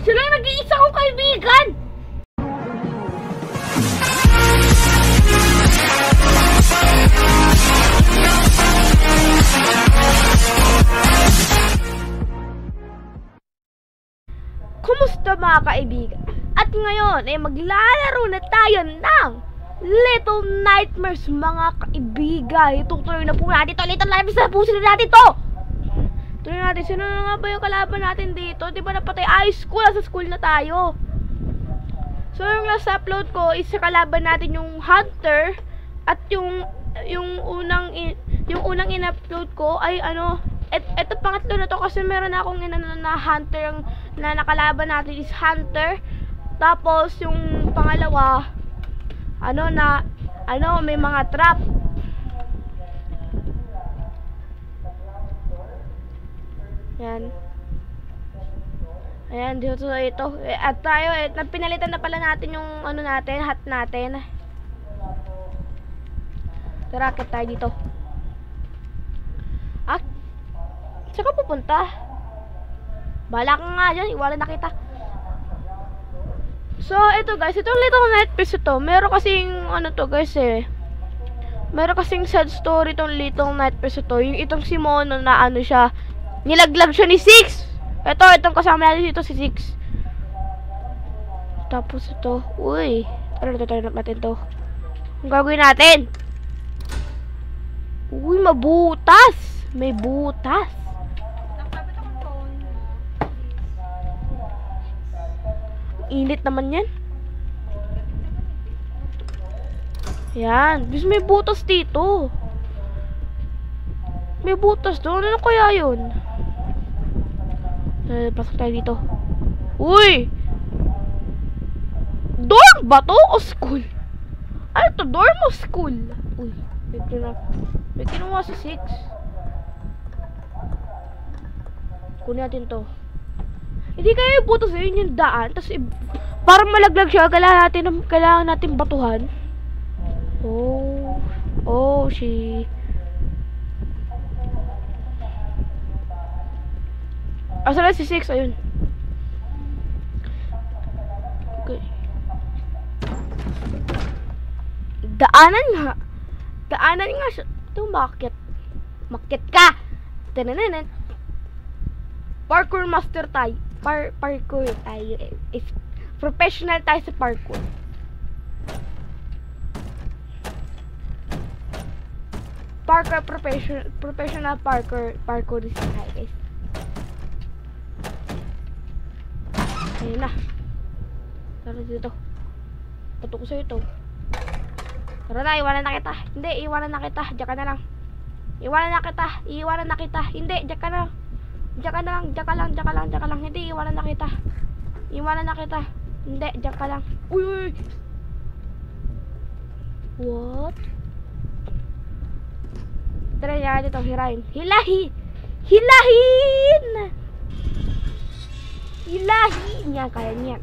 Sila lang nag-iisa kong kaibigan! Kumusta mga kaibigan? At ngayon ay maglalaro na tayo ng Little Nightmares mga kaibigan. Tutuloy na po natin ito. Little Nightmares na po sila natin to. Tuloy natin. Sino na nga ba yung kalaban natin dito? Di ba napatay? School. Sa school na tayo. So yung last upload ko is kalaban natin yung Hunter. At yung unang in-upload ko ay ano, eto pangatlo na to kasi meron na akong na Hunter na nakalaban natin is Hunter. Tapos yung pangalawa may mga trap. Yan. Ayan, dito ito. At tayo, pinalitan na pala natin yung hat natin. Tara, akit tayo dito. Saan ka pupunta? Bala ka nga dyan, iwalan na kita. So, ito guys, itong Little Nightmares ito, meron kasing, meron kasing sad story itong Little Nightmares ito. Yung itong si Mono na siya, nilaglag siya ni Six. Itong kasama natin dito si Six. Tapos ito, uy, tara natin to. Ang gagawin natin? Uy, mabutas. May butas. Init naman yan. Yan. Bis may butas dito. May butas doon. Ano kaya yun? Pasok tayo dito. Uy! Dorm ba to? O school? Ano to? Dorm o school? Uy. May kinuha si Six. Kunin natin to. Hindi kaya yung butas yun yung daan. Tapos parang malaglag siya. Kailangan natin batuhan. Oh, she. Asa na si Six? Ayun. Okay. Daanan nga siya. Ito, Makit ka! Tananan. Parkour master tayo. Parkour tayo. Professional tayo sa parkour. Professional parkour is tayo, guys. Ayun na. Tara dito. Patok ko sa'yo ito. Tara na, iwanan na kita. Hindi, iwanan na kita. Diyan ka na lang. Iwanan na kita. Hindi, diyan ka na lang. Diyan ka lang. Hindi, iwanan na kita. Hindi, diyan ka lang. Uy. What? Tara, yan dito, hirahin. Hilahin! Yan, kaya niyan.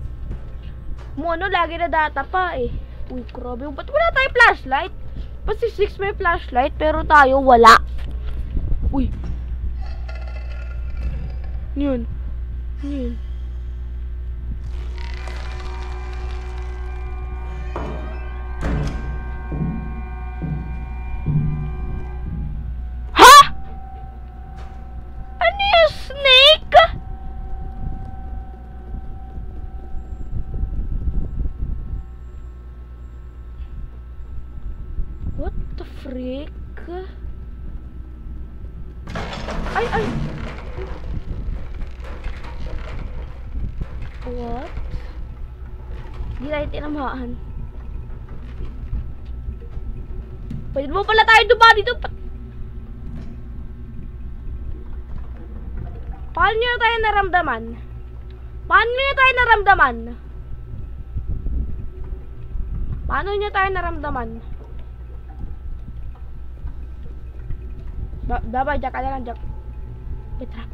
Mono, lagi na data pa eh. Uy, grabe. Ba't wala tayo flashlight? Ba't si Six may flashlight, pero tayo wala? Uy. Yun. Ha? Ano yung snake? What the freak? Ay! What? Di tayo tinamahan. Pwede mo pala tayo duba dito. Paano nyo tayo naramdaman? Babay, diyan ka na lang, diyan. May trap.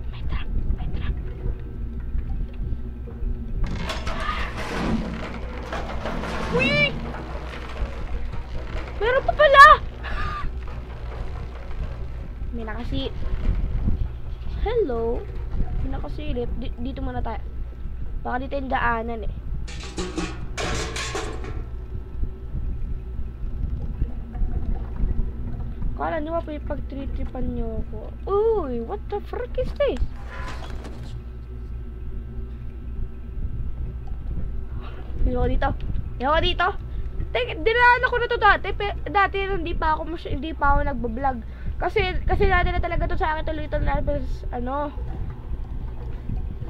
Uy! Meron pa pala! May nakasi... Hello? May nakasilip. Dito muna tayo. Baka dito yung daanan eh. Kala nyo ba pag-tritripan nyo ako? Uy, what the frick is this? Ayoko dito. Ayoko dito. Dinaan ako na to dati. Dati hindi pa ako nagbo-vlog. Kasi dati na talaga to sa akin to Little Nightmares,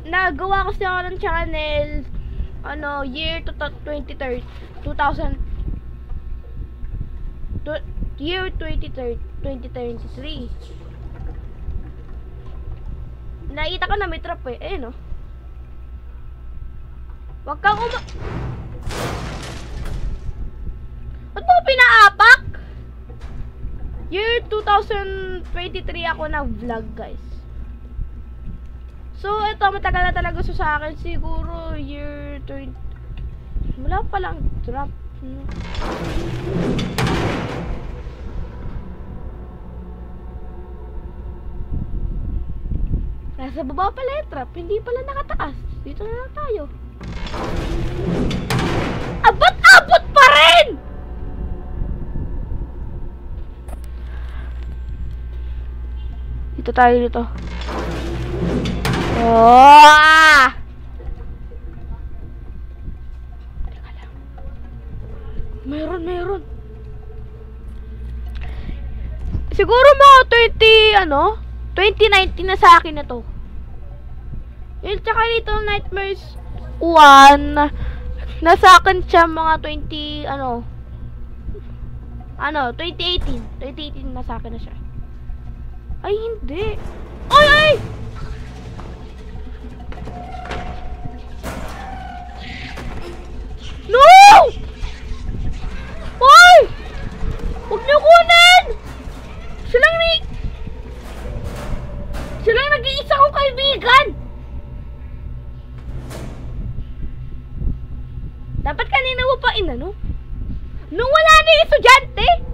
nagawa kasi ako ng channel, year 2023. Year 2023. Nakita ko na may trap eh. No? Wag kang Ba't mo pinaapak? Year 2023 ako nag-vlog, guys. So, ito, matagal na talaga sa akin. Siguro, year 20... Wala palang trap. Nasa baba pala yung trap. Hindi pala nakataas. Dito na lang tayo. Abot-abot pa rin! Dito tayo dito. Oh! Teka lang. Meron. Siguro mga 2019 na sa akin na to. Yung tsaka Little Nightmares 1, nasa akin siya mga 2018. 2018 nasa akin na siya. Ay, hindi. Ay! No! Hoy! Huwag niyo kunin! Silang nag-iisa kong kaibigan! Dapat kanina mo pa nung wala na yung estudyante?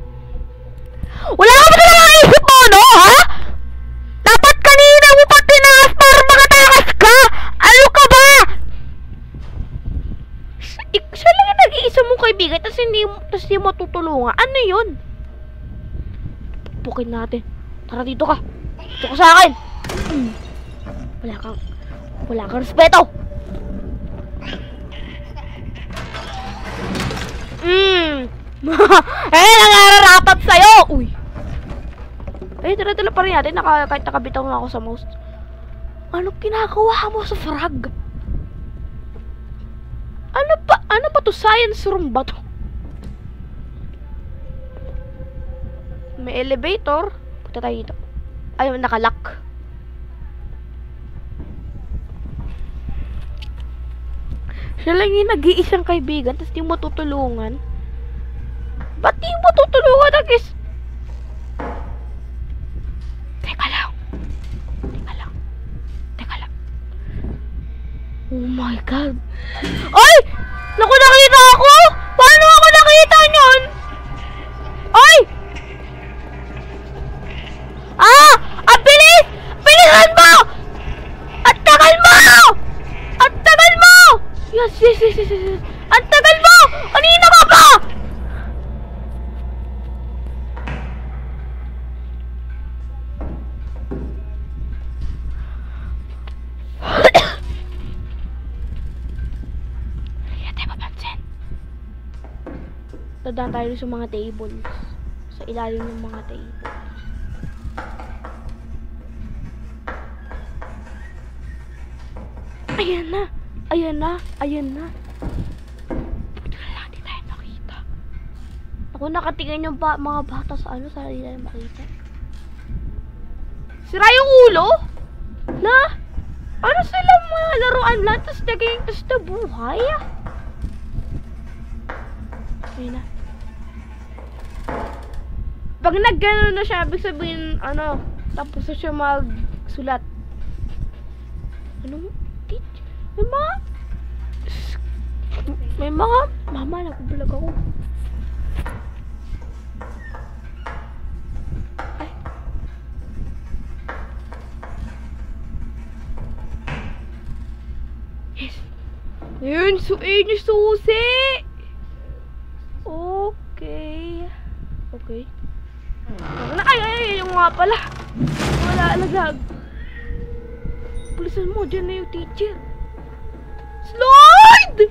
Wala ka ba talaga naisip mo, no? Ha? Dapat kanina mo pa tinaas para makatakas ka! Ano ka ba? Siya lang yung nag-iisa mong kaibigan tapos hindi mo tutulungan. Ano yun? Pukin natin. Tara dito ka. Dito ka sa akin. Wala kang respeto. Nangararapat sa'yo. Uy. Ay, tara pa rin natin. Kahit nakabitaw na ako sa mouse. Ano ginagawa mo sa frag? Ano ba to? Science room ba to? May elevator. Punta tayo dito. Ay, nakalock. Siya lang yung nag-iisang kaibigan, tapos di mo tutulungan. Ba't di mo tutulungan, Agis? Teka lang. Oh my God. Ay! Naku, nakita ako! Paano ako nakita nyon? Ay! Ang bilis! Bilisan mo! At tagal mo! Yes. Ang tagal mo! Kanina ka pa! Kaya tayo mapansin. Dadaan tayo sa mga tables. Sa ilalim ng mga tables. Ayan na. Buti na lang, di tayo nakita. Ako nakatingin yung mga bata sa sa nila makita. Sira yung ulo? Ano sila mga laruan lang, tapos nabuhay? Ayun na. Pag nag-gano'n na siya, ibig sabihin, tapos na siya magsulat. May mga mama, nagbulag ako. Ay. Yes. Ayun, yung susi! Okay. Okay. Ay, yung nga pala. Wala, alaglag. Pulisan mo, dyan na yung teacher. Slide!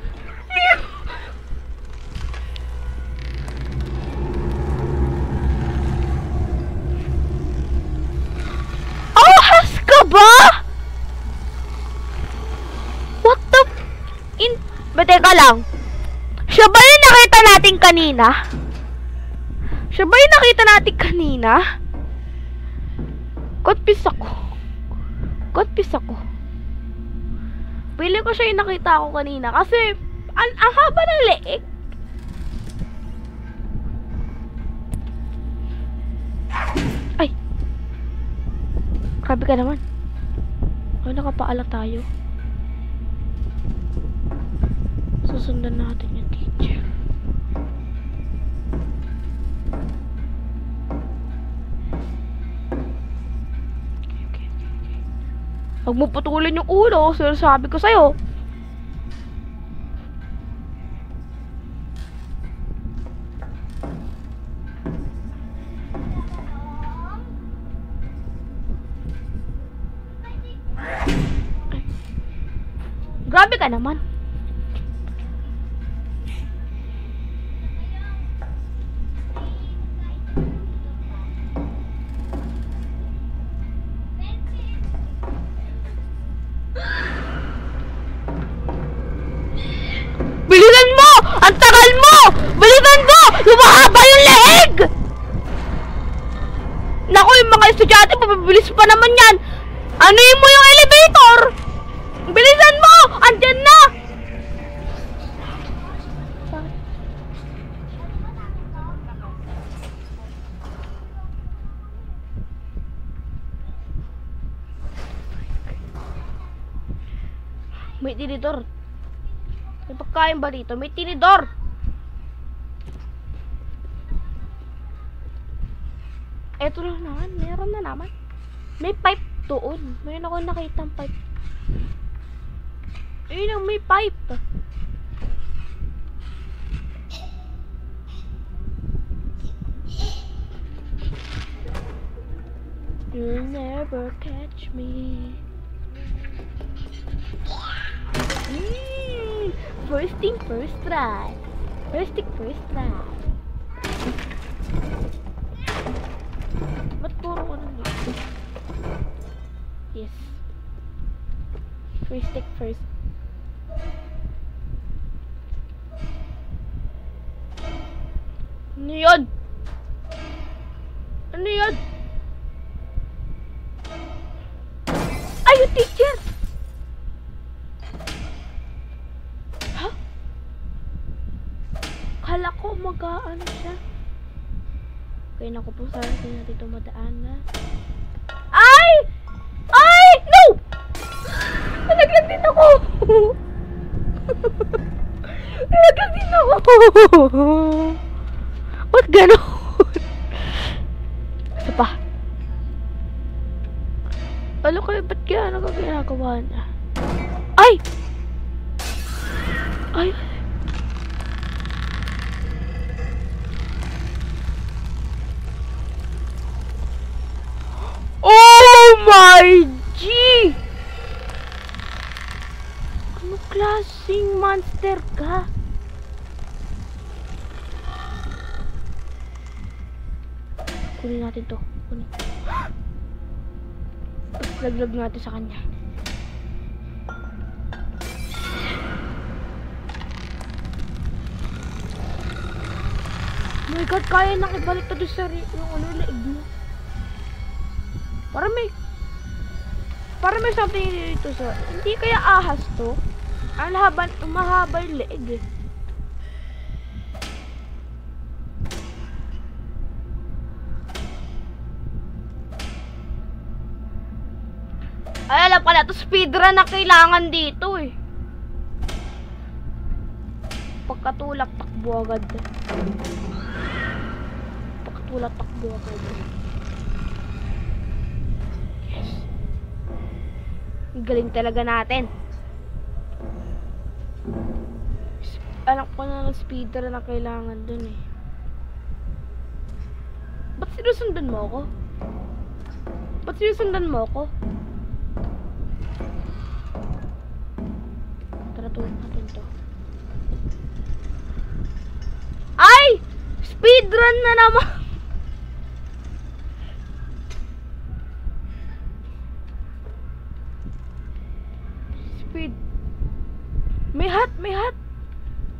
Ahas ka ba? What the... Teka lang. Siya ba yung nakita natin kanina? Confused ako. Pili ko siya yung nakita ko kanina. Kasi, ang haba ng leeg. Ay! Grabe ka naman. Ay, nakapaala tayo. Susundan natin yung teacher. Okay. Huwag mo putulin yung ulo. Sabi ko sa'yo. Grabe ka naman. Bilisan mo! Ang tagal mo! Bilisan mo! Lumahaba yung leeg! Naku, yung mga estudyante, pabibilis pa naman yan. Anuin mo yung elevator! Bilisan mo! Andyan na! May tinidor. May pagkain ba dito? May tinidor! Eto na naman. Meron na naman. May pipe doon. Mayroon ako nakitang pipe. Ayun ang may pipe. You'll never catch me. First thing, first try. First thing, first try. Ba't puro ko nang dito? Yes. First thing, first. Ano yun? Ano yun? Ay, yung teacher! Ha? Kala ko mag-aano siya. Okay, naku po, sana hindi natin ito madaan na. Ay! Ay! No! Nalaglag din ako! Nalaglag din ako! Ba't gano'n? Isa pa. Alam ko, ba't gano'n ka ginagawa niya? Ay! Ay! Oh my G! Ano klaseng monster ka? Kunin natin to. Kunin. Laglag natin sa kanya. Oh my God, kaya nang ibalik to doon sa yung ano, leeg mo. Para may something dito sa... Hindi kaya ahas to? Ang mahaba yung leeg eh. Ay, alam pala, ito speedrun na kailangan dito eh. Pagkatulak, takbo agad. Pagkatulak, takbo agad. Yes. Galing talaga natin. Alam ko na ng speeder na kailangan dun eh. Ba't sinusundan mo ako? Ba't sinusundan mo ako? Tara, tulad natin to. Ay! Speedrun na naman! Speed. May hat! May hat!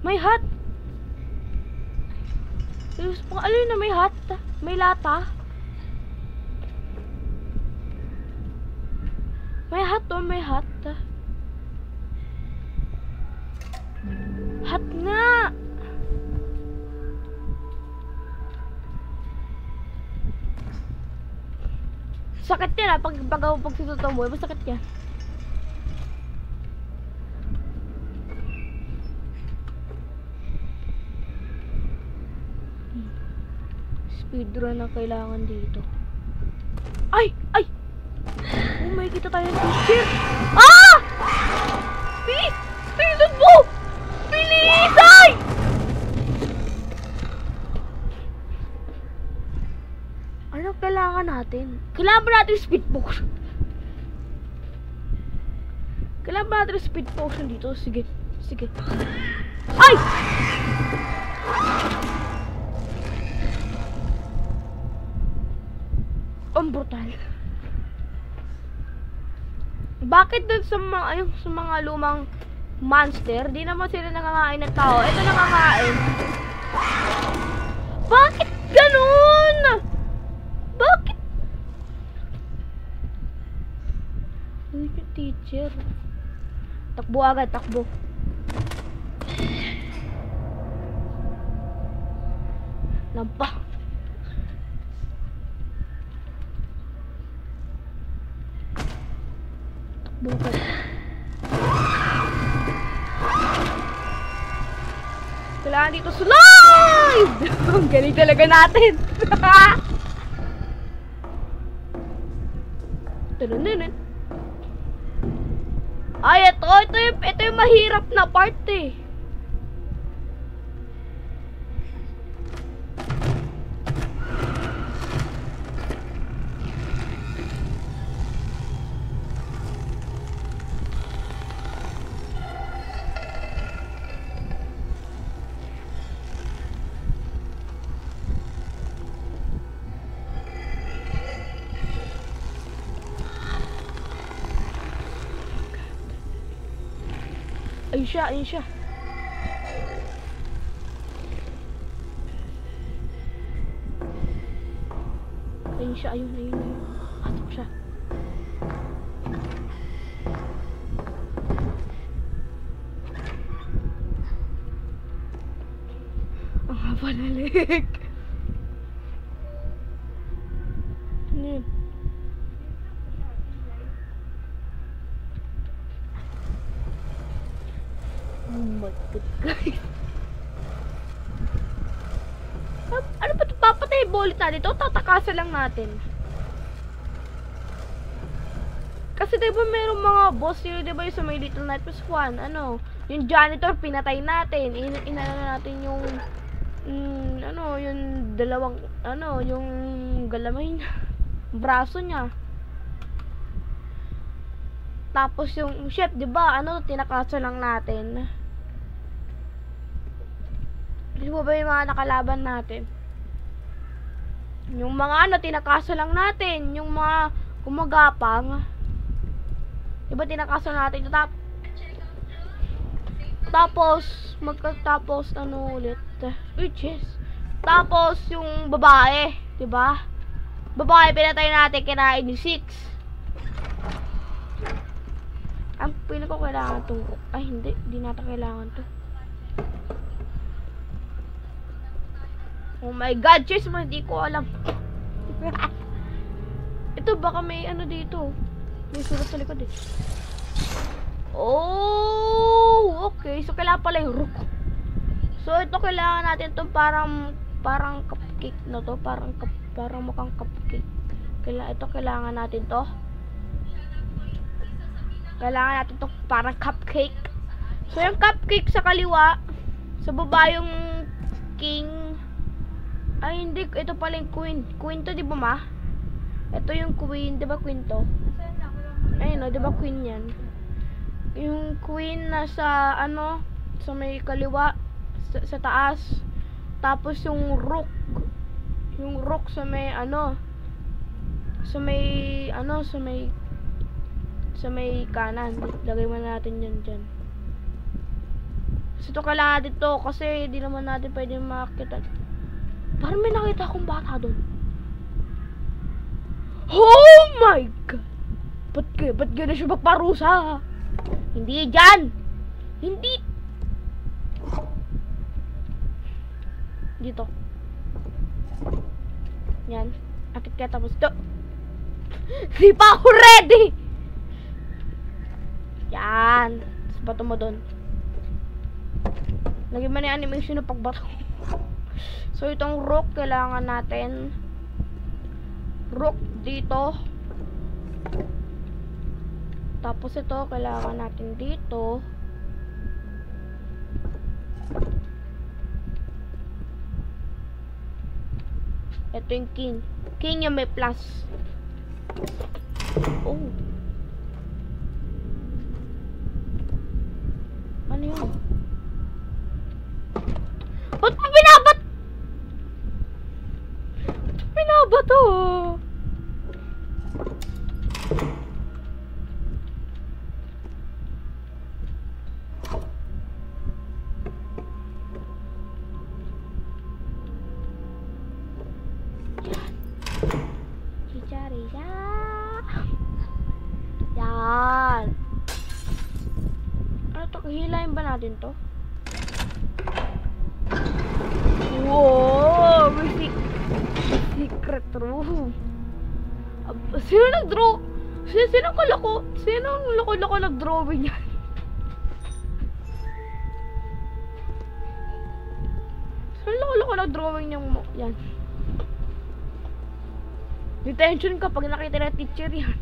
May hat! Ano yun na may hat? May lata? May hat o may hat? Hat nga! Sakit yan ah, pag sinuto mo, masakit yan. Speedrun na kailangan dito. Ay! Ay! Oh, may kita tayo ng teacher! Ah! Pilot mo! Bilisay! Ano kailangan natin? Kailangan ba natin speed potion? Kailangan ba natin speed potion dito? Sige. Sige. Ay! Ang brutal. Bakit dun sa mga lumang monster, di naman sila nangangain ng tao? Ito nangangain. Bakit ganun? Bakit? Uy, yung teacher. Takbo agad, takbo. Lampa. Takbo agad. Kailangan dito slide! Ang galing talaga natin. Ay, ito yung mahirap na part eh. Ayun siya, ayun siya. Ayun siya, ayun. Atok siya. Ang haba na leg. Ano yun? Oh my god, guys. Ano ba ito? Papatay bullet natin ito? Tatakasan lang natin. Kasi diba mayroong mga boss yun, diba yung sa may Little Nightmares 1, ano, yung janitor pinatay natin. Inano natin yung, yung dalawang, yung galamay niya. Braso niya. Tapos yung chef, diba, tinakasan lang natin. Di ba yung mga nakalaban natin? Yung mga tinakasan lang natin. Yung mga gumagapang. Diba tinakasan natin? Tapos, magkatapos, ulit? Which is, tapos, yung babae. Diba? Babae, pinatay natin, kinain yung 6. Ang pili ko kailangan itong... Ay, hindi natin kailangan to. Oh my god, chase mo, hindi ko alam. Ito, baka may dito. May sulat sa likod eh. Oh, okay. So, kailangan pala yung rook. So, ito kailangan natin itong parang cupcake na to. Parang mukhang cupcake. Kailangan natin to. Kailangan natin to parang cupcake. So, yung cupcake sa kaliwa. Sa baba yung king. Ay, hindi. Ito pala yung queen. Queen to, di ba ma? Ito yung queen. Di ba queen to? Ayun o, di ba queen yan? Yung queen nasa, ano, sa may kaliwa. Sa taas. Tapos yung rook. Yung rook sa may, ano. Sa may, ano, sa may kanan. Lagay mo natin yan dyan. So, ito kailangan natin to kasi hindi naman natin pwede makakita. Parang may nakita akong bata doon. Oh my God! Ba't gano'n siya magparusa? Hindi dyan! Hindi! Dito. Yan. Akit ka tapos to. Di pa ako ready! Yan. Tapos bato mo doon. Lagyan mo na yung animation ng pagbato. So, itong rook, kailangan natin rook dito. Tapos ito, kailangan natin dito. Ito yung king. King yung may plus. Oh. Ano yun? Ba't mo binabat? Binabato. Chichariya. Yan. Ano to? Hilahin ba natin to? Wow! May secret room. Sino nag-draw? Sinong loko nag-drawing yan? Sinong loko nag-drawing yan? Detention ka pag nakita na teacher yan.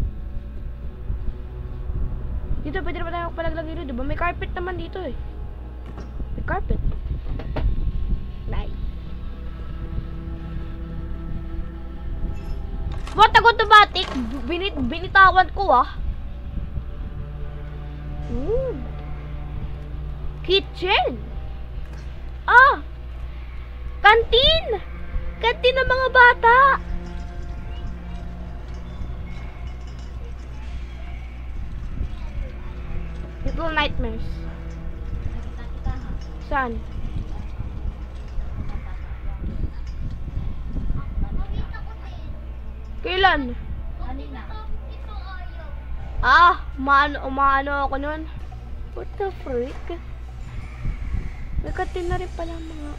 Dito, pwede naman tayo palaglagay dito, diba? May carpet naman dito eh. May carpet. Nice. What automatic? Binitawan ko ah. Kitchen. Ah. Kantin. Kantin ng mga bata. Little Nightmares. Saan? Kailan? Ah, umaano ako nun. What the freak? May katin na rin pala mga...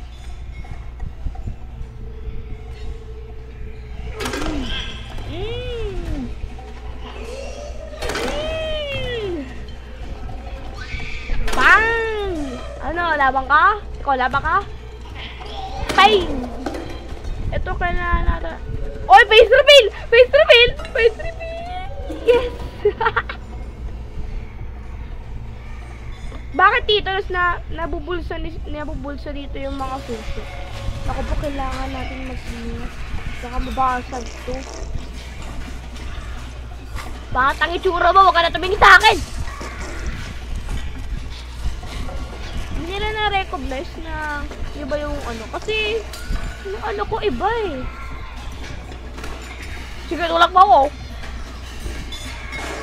Bang! Ano, labang ka? Ikaw, labang ka? Bang! Ito kailangan natin. Oy, face reveal! Face reveal! Face reveal! Yes! Bakit dito na nabubulsa dito yung mga suso? Naku po, kailangan natin mag-ingat. Saka mabasag to. Bakit ang itsura mo? Huwag ka na tumingin sa akin! Hindi nila na-recognize na iba yung ano. Kasi, yung ano ko iba eh. Sige, tulak mo ako.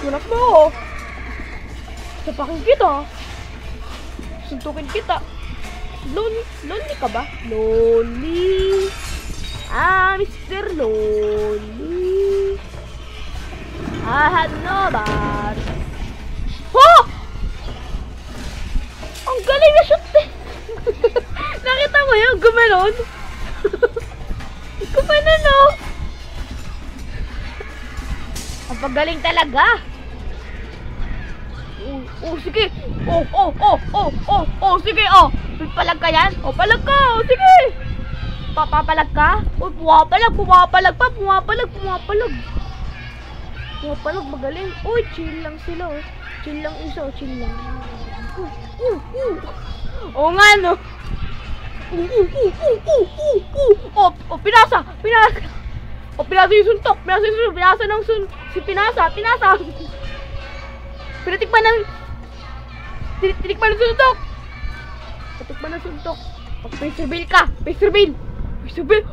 Tulak mo ako. Sapakin kita. Suntukin kita. Lonely ka ba? Lonely. Ah, Mr. Lonely. I had no bar. Oh! Ang galing na shoot eh. Nakita mo yun? Gumanon. Gumanon oh. Ang pagaling talaga. Sige. Sige, palag ka yan. Palag ka. Sige. Papalag ka. Pumapalag pa. Pumapalag, magaling. Uy, chill lang sila, oh. Chill lang isa, chill lang. Oo nga, no? Oh, pinasa! Pinasa! Oh, pinasa yung suntok! Pinasa yung suntok! Pinasa ng si pinasa! Pinasa! Tinitikman ng suntok! Tinitikman ng suntok! Face reveal ka! Face reveal! Face reveal!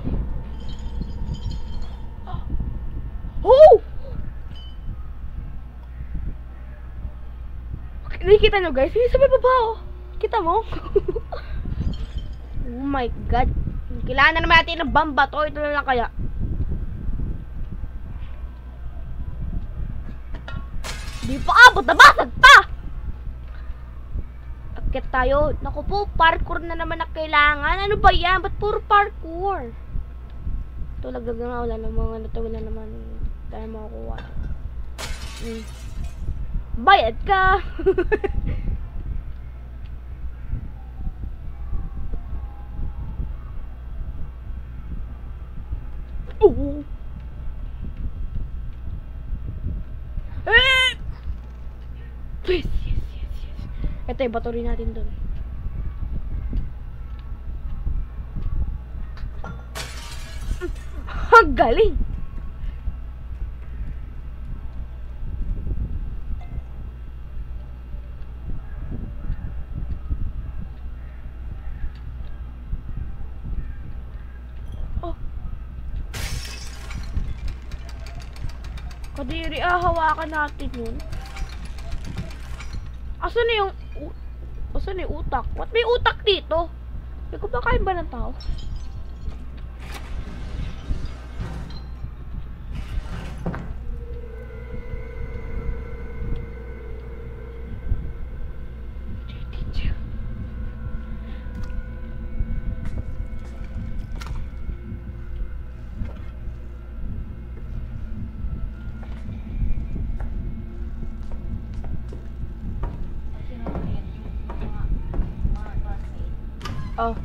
Oh! Nakikita nyo guys? Sa may baba oh! Kita mo? Oh my god! Kailangan na naman natin ng bamba to. Ito na lang kaya. Di pa abot! Nabasag pa! Akit tayo. Naku po, parkour na naman na kailangan. Ano ba yan? Ba't puro parkour? Ito, lagdag na wala namang ano to. Wala naman tayo makakuha. Bayad ka! Oh! Eh! Yes, yes, yes, yes. Ito, ibato rin natin doon. Ang galing! Kadiri, hawakan natin yun. Asan na yung utak? What may utak dito? Hindi ko ba kain ba ng tao? Oh.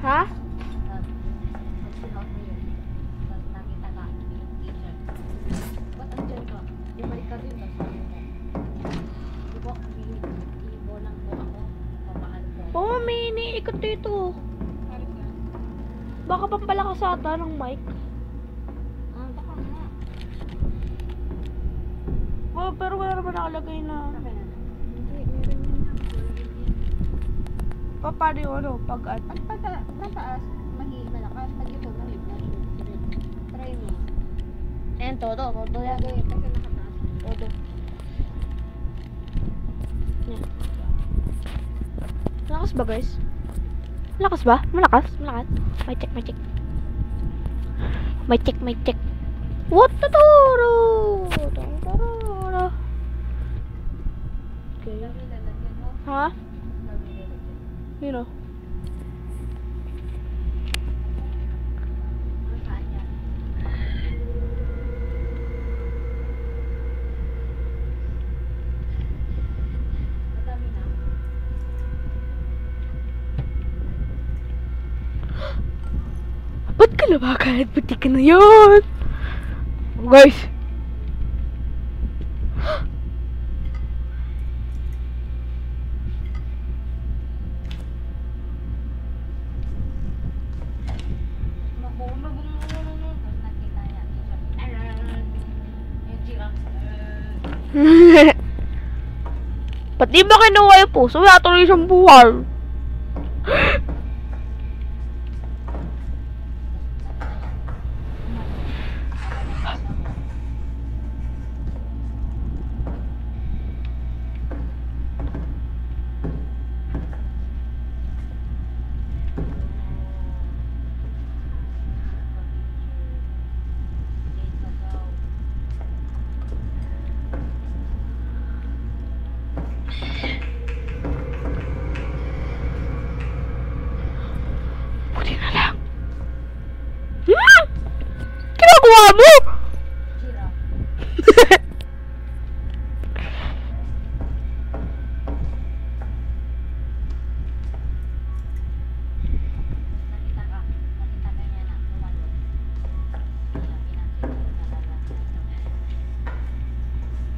Ha? Oh, may iniikot dito. Baka pampalakas ata ng mic. Oh, pero wala naman nakalagay na. Paano yung ano? Pag pataas, malakas. Pag ito, maliit. Try mo. Ayan, todo yan. Kasi nakataas. Todo. Yan. Malakas ba guys? Malakas ba? Malakas? May check. What the toro? Okay. Ha? You know. Ba't ka lumakad? Buti ka na yun! Guys! Ba't di ba kinuha yung puso? Wala tuloy siyang buhal.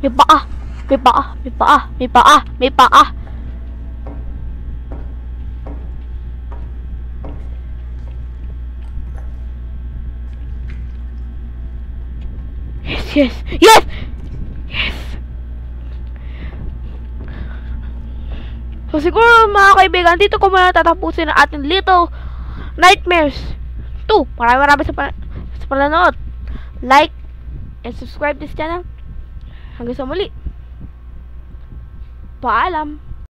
May paa! May paa! May paa! May paa! May paa! Yes! Yes! Yes! Yes! So siguro mga kaibigan, dito ko muna tatapusin ang ating Little Nightmares 2. Maraming sa panonood. Like and subscribe this channel. Hanggang sa muli. Paalam.